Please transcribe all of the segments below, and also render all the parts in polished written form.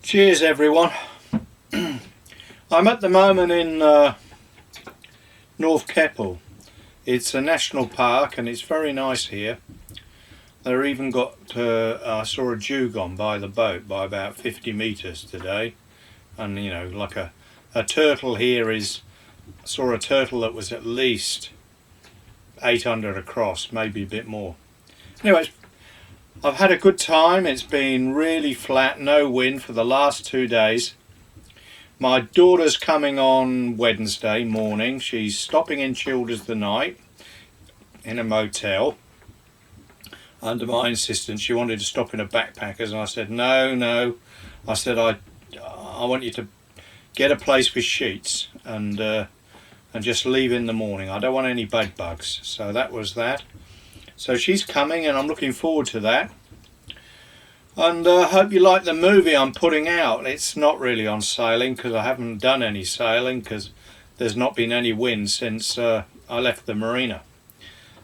Cheers everyone. I'm at the moment in North Keppel. It's a national park and it's very nice here. They've even got, I saw a dugong by the boat by about 50 metres today. And you know, like a turtle here is, I saw a turtle that was at least 800 across, maybe a bit more. Anyways, I've had a good time. It's been really flat, no wind for the last 2 days. My daughter's coming on Wednesday morning. She's stopping in Childers the night in a motel. Under my insistence, she wanted to stop in a backpackers, and I said no. I said I want you to get a place with sheets and just leave in the morning. I don't want any bed bugs. So that was that. So she's coming and I'm looking forward to that. And I hope you like the movie I'm putting out. It's not really on sailing because I haven't done any sailing because there's not been any wind since I left the Marina.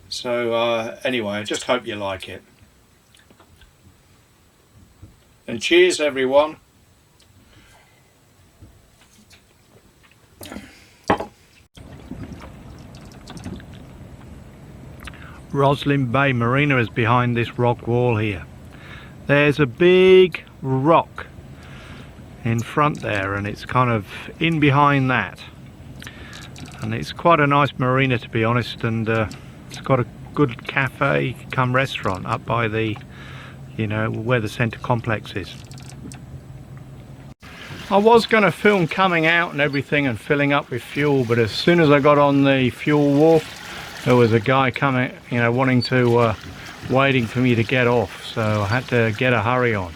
So anyway, I just hope you like it. And cheers everyone. Roslyn Bay Marina is behind this rock wall here. There's a big rock in front there and it's kind of in behind that. And it's quite a nice marina, to be honest, and it's got a good cafe come restaurant up by the, you know, where the centre complex is. I was going to film coming out and everything and filling up with fuel, but as soon as I got on the fuel wharf, there was a guy coming, you know, wanting to, waiting for me to get off, so I had to get a hurry on.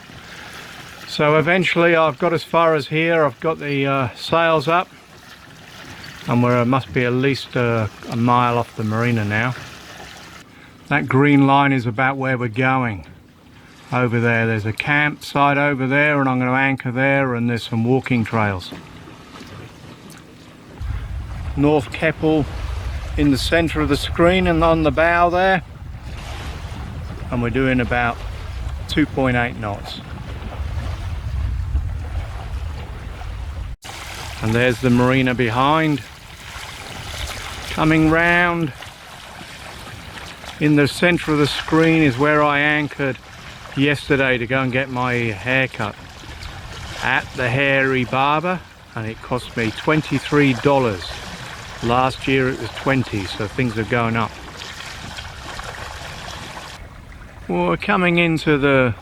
So eventually I've got as far as here. I've got the sails up, and we must be at least a mile off the marina now. That green line is about where we're going. Over there, there's a campsite over there, and I'm going to anchor there, and there's some walking trails. North Keppel in the centre of the screen and on the bow there, and we're doing about 2.8 knots. And there's the marina behind. Coming round in the centre of the screen is where I anchored yesterday to go and get my hair cut at the Hairy Barber, and it cost me $23. Last year it was 20, so things are going up. Well, we're coming into the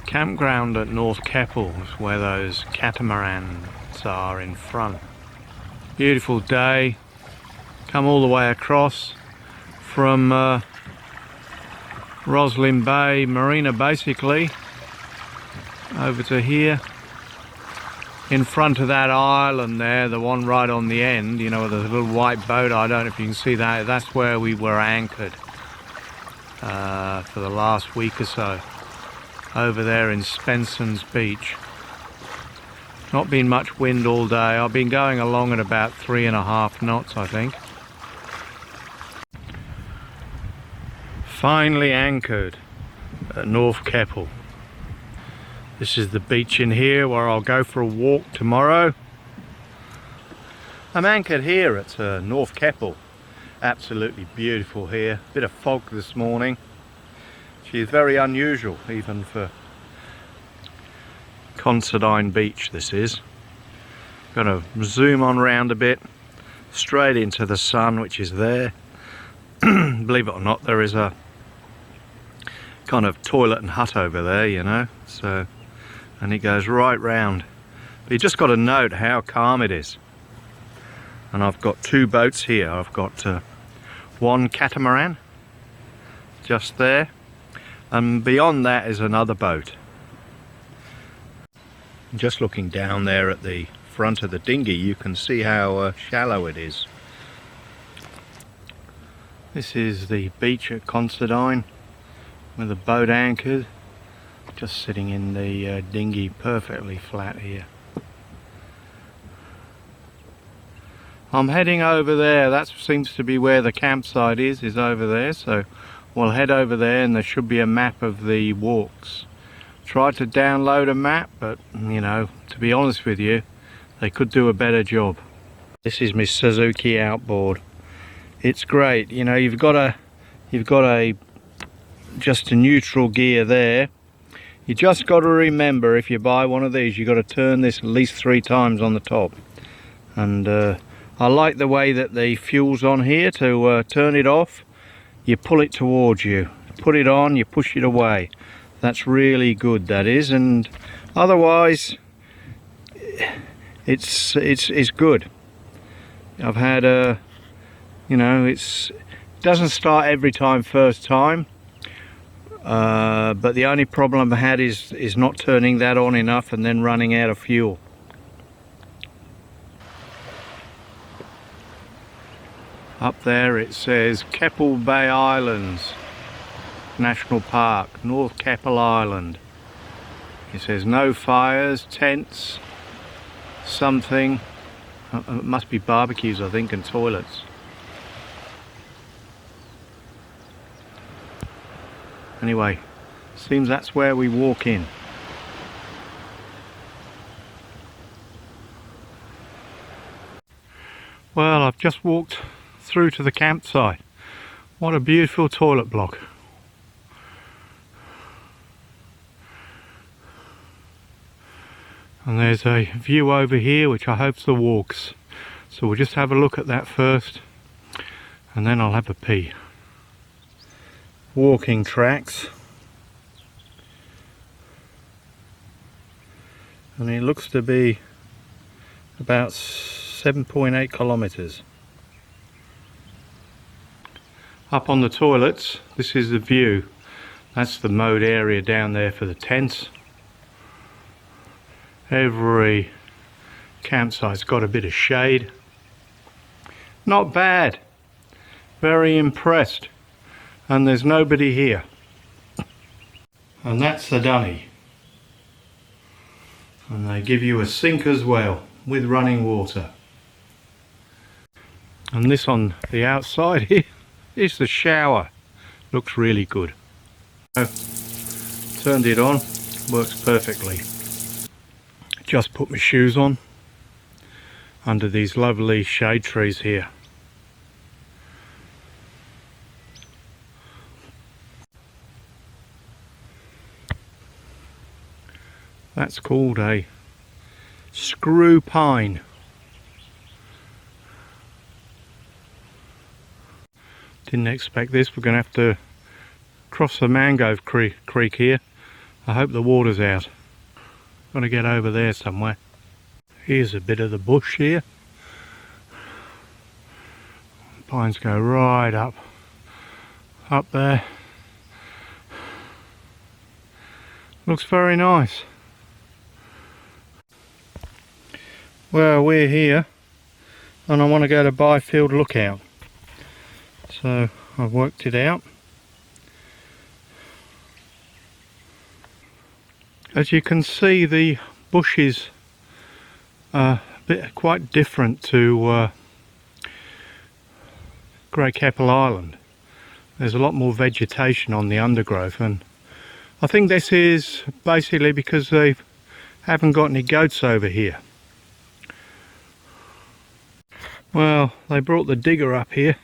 campground at North Keppel, where those catamarans are in front. Beautiful day. Come all the way across from Roslyn Bay Marina, basically, over to here. In front of that island there, the one right on the end, you know, the little white boat, I don't know if you can see that, that's where we were anchored for the last week or so, over there in Spenson's Beach. Not been much wind all day. I've been going along at about 3.5 knots, I think. Finally anchored at North Keppel. This is the beach in here where I'll go for a walk tomorrow. I'm anchored here at North Keppel. Absolutely beautiful here. Bit of fog this morning. She's very unusual even for Considine Beach, this is. Gonna zoom on round a bit, straight into the sun, which is there. Believe it or not, there is a kind of toilet and hut over there, you know, so, and it goes right round. But you just got to note how calm it is. And I've got two boats here. I've got one catamaran just there, and beyond that is another boat. Just looking down there at the front of the dinghy, you can see how shallow it is. This is the beach at Considine with the boat anchored, just sitting in the dinghy, perfectly flat here. I'm heading over there. That seems to be where the campsite is over there, so we'll head over there, and there should be a map of the walks tried to download a map, but you know, to be honest with you, they could do a better job. This is my Suzuki outboard. It's great. You know, you've got a just a neutral gear there. You just got to remember, if you buy one of these, you've got to turn this at least 3 times on the top. And I like the way that the fuel's on here. To turn it off, you pull it towards you. Put it on, you push it away. That's really good, that is. And otherwise, it's good. I've had you know, it doesn't start every time first time. But the only problem I had is not turning that on enough and then running out of fuel. Up there it says Keppel Bay Islands National Park, North Keppel Island. It says no fires, tents, something. It must be barbecues, I think, and toilets. Anyway, seems that's where we walk in. Well, I've just walked through to the campsite. What a beautiful toilet block. And there's a view over here which I hope's the walks. So we'll just have a look at that first and then I'll have a pee. Walking tracks. And it looks to be about 7.8 kilometers. Up on the toilets, this is the view. That's the mode area down there for the tents. Every campsite's got a bit of shade. Not bad. Very impressed. And there's nobody here. And that's the dunny. And they give you a sink as well, with running water. And this on the outside here is the shower. Looks really good. Turned it on, works perfectly. Just put my shoes on under these lovely shade trees here. That's called a screw pine. Didn't expect this. We're going to have to cross the mangrove creek here. I hope the water's out. Got to get over there somewhere. Here's a bit of the bush here. Pines go right up there. Looks very nice. Well, we're here and I want to go to Byfield Lookout. So I've worked it out. As you can see, the bushes are quite different to Great Keppel Island. There's a lot more vegetation on the undergrowth, and I think this is basically because they haven't got any goats over here. Well, they brought the digger up here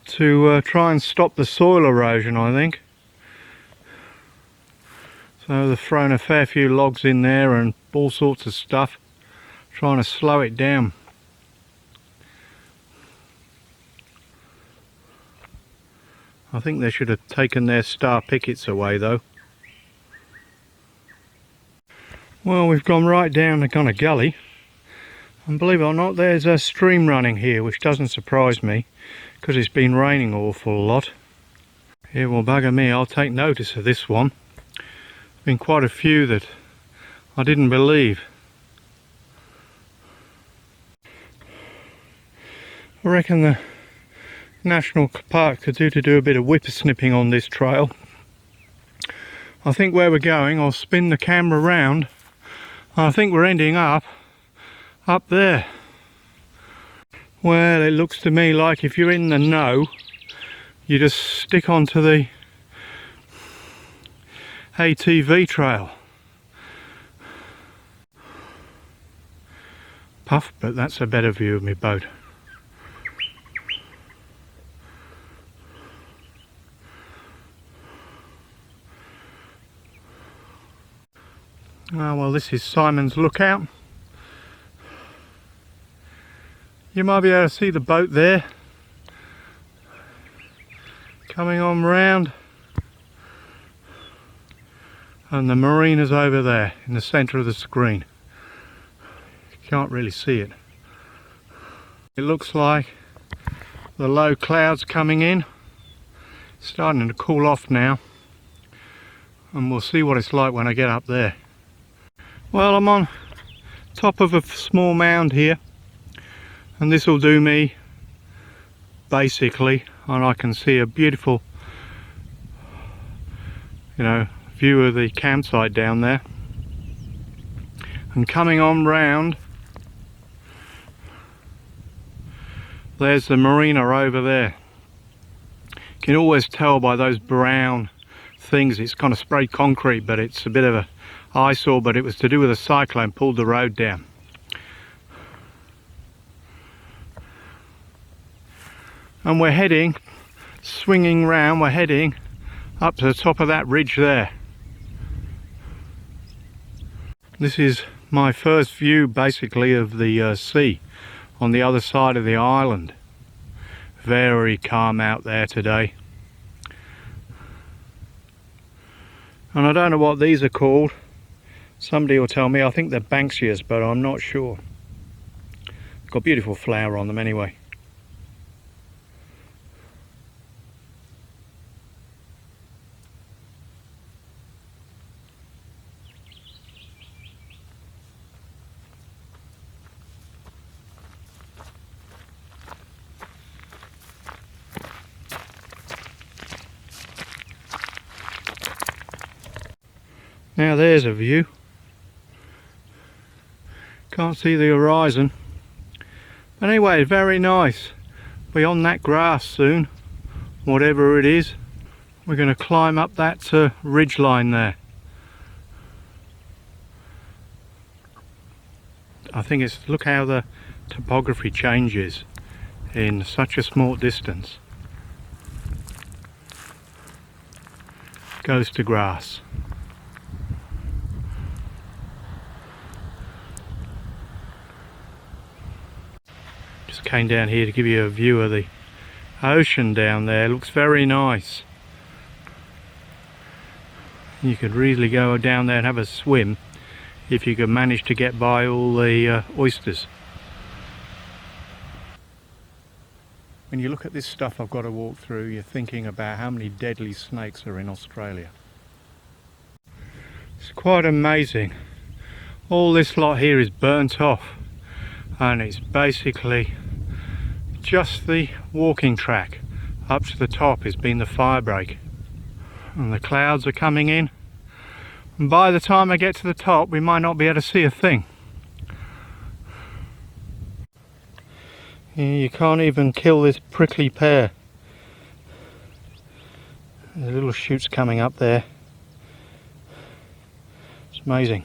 to try and stop the soil erosion, I think. So they've thrown a fair few logs in there and all sorts of stuff, trying to slow it down. I think they should have taken their star pickets away though. Well, we've gone right down the kind of gully, and believe it or not, there's a stream running here, which doesn't surprise me because it's been raining an awful lot. It will bugger me. I'll take notice of this one. Been quite a few that I didn't believe. I reckon the National Park could do a bit of whippersnipping on this trail. I think where we're going, I'll spin the camera round. I think we're ending up there. Well, it looks to me like if you're in the know, you just stick onto the ATV trail. Puff, but that's a better view of my boat. Oh, well, this is Simon's Lookout. You might be able to see the boat there coming on round, and the Marina's over there in the centre of the screen. You can't really see it. It looks like the low clouds coming in, starting to cool off now, and we'll see what it's like when I get up there. Well, I'm on top of a small mound here, and this will do me basically, and I can see a beautiful, view of the campsite down there. And coming on round, there's the Marina over there. You can always tell by those brown things, it's kind of sprayed concrete, but it's a bit of a eyesore, but it was to do with a cyclone pulled the road down. And we're heading, swinging round, we're heading up to the top of that ridge there. This is my first view basically of the sea on the other side of the island. Very calm out there today. And I don't know what these are called. Somebody will tell me. I think they're Banksias, but I'm not sure. Got beautiful flower on them anyway. Now there's a view. Can't see the horizon. But anyway, very nice. Be on that grass soon, whatever it is. We're going to climb up that ridge line there. I think it's, look how the topography changes in such a small distance. Goes to grass. Just came down here to give you a view of the ocean down there. Looks very nice. You could really go down there and have a swim if you could manage to get by all the oysters. When you look at this stuff I've got to walk through, you're thinking about how many deadly snakes are in Australia. It's quite amazing. All this lot here is burnt off, and it's basically just the walking track up to the top has been the fire break, and the clouds are coming in, and by the time I get to the top we might not be able to see a thing. You can't even kill this prickly pear. There's little shoots coming up there. It's amazing.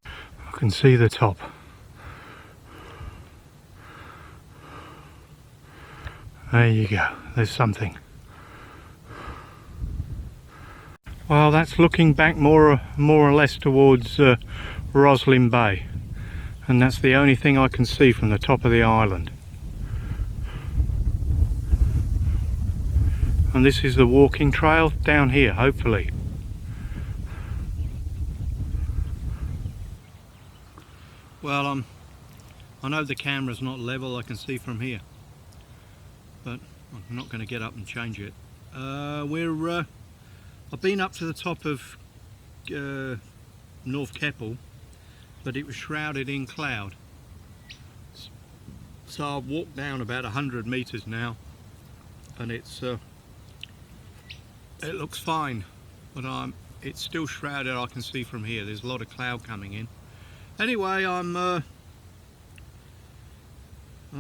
I can see the top. There you go, there's something. Well, that's looking back more or less towards Roslyn Bay, and that's the only thing I can see from the top of the island. And this is the walking trail down here, hopefully. Well, I know the camera's not level, I can see from here, but I'm not going to get up and change it. I've been up to the top of North Keppel, but it was shrouded in cloud. So I've walked down about 100 meters now, and it looks fine, but it's still shrouded. I can see from here there's a lot of cloud coming in. Anyway,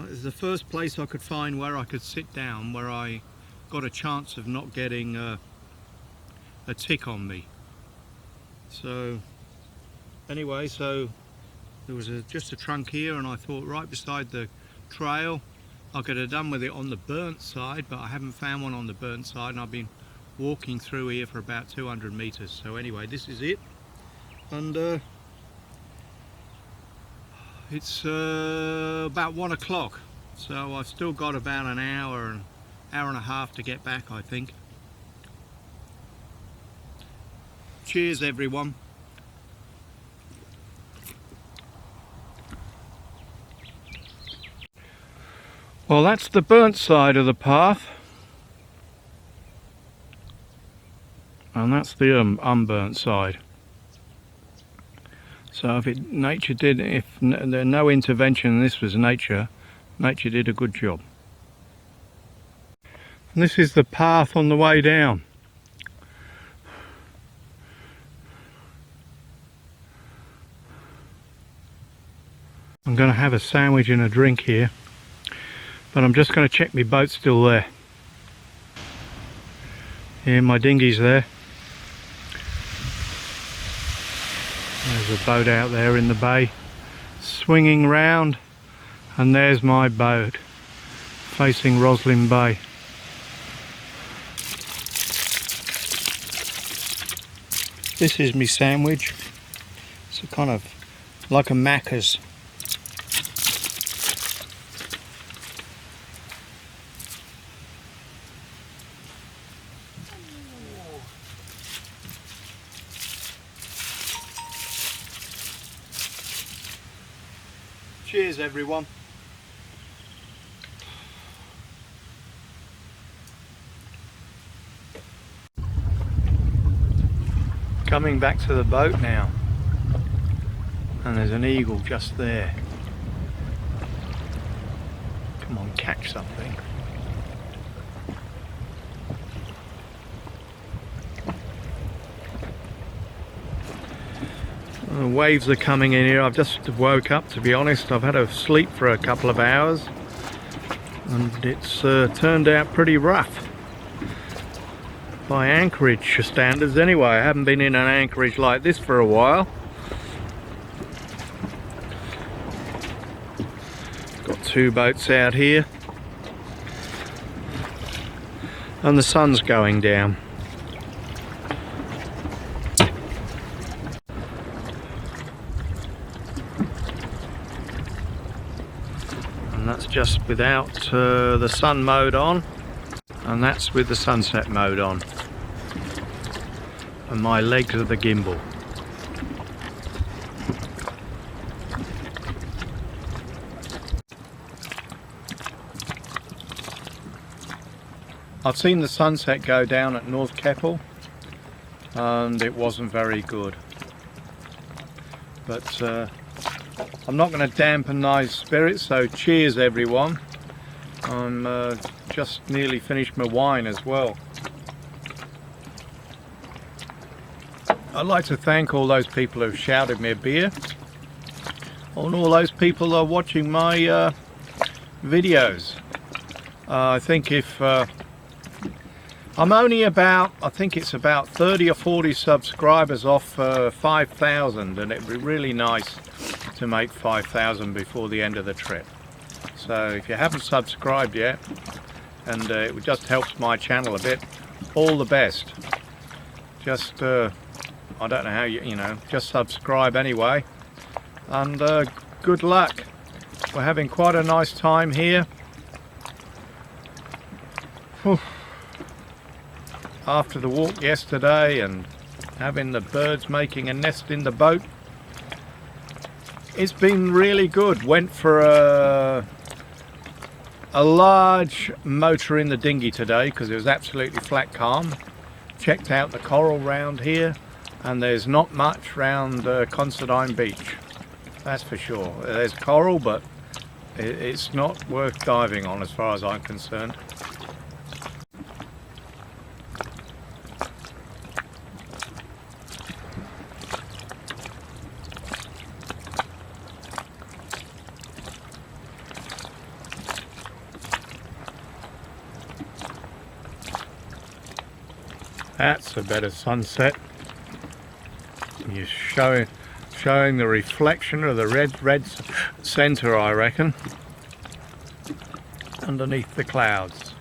it's the first place I could find where I could sit down, where I got a chance of not getting a tick on me. So anyway, so there was just a trunk here, and I thought right beside the trail I could have done with it on the burnt side, but I haven't found one on the burnt side, and I've been walking through here for about 200 meters. So anyway, this is it, and it's about 1 o'clock, so I've still got about an hour and a half to get back, I think. Cheers everyone. Well, that's the burnt side of the path, and that's the unburnt side. So if nature did, if there no intervention, this was nature did a good job. And this is the path on the way down. I'm going to have a sandwich and a drink here, but I'm just going to check my boat's still there. Yeah, my dinghy's there. There's a boat out there in the bay, swinging round, and there's my boat, facing Roslyn Bay. This is my sandwich. It's a kind of like a Macca's. Cheers everyone. Coming back to the boat now, and there's an eagle just there. Come on, catch something. The waves are coming in here. I've just woke up, to be honest. I've had a sleep for a couple of hours, and it's turned out pretty rough by Anchorage standards anyway. I haven't been in an anchorage like this for a while. Got two boats out here, and the sun's going down. And that's just without the sun mode on, and that's with the sunset mode on, and my legs are the gimbal. I've seen the sunset go down at North Keppel, and it wasn't very good, but I'm not going to dampen nice spirits, so cheers everyone. I'm just nearly finished my wine as well. I'd like to thank all those people who've shouted me a beer, and all those people that are watching my videos. I think if I'm only about, I think it's about 30 or 40 subscribers off 5,000, and it'd be really nice to make 5,000 before the end of the trip. So if you haven't subscribed yet, and it just helps my channel a bit, all the best. Just I don't know how you know, just subscribe anyway, and good luck. We're having quite a nice time here. Whew. After the walk yesterday and having the birds making a nest in the boat, it's been really good. Went for a large motor in the dinghy today because it was absolutely flat calm. Checked out the coral round here, and there's not much round Considine Beach, that's for sure. There's coral, but it's not worth diving on as far as I'm concerned. That's a better sunset. You're showing the reflection of the red centre, I reckon, underneath the clouds.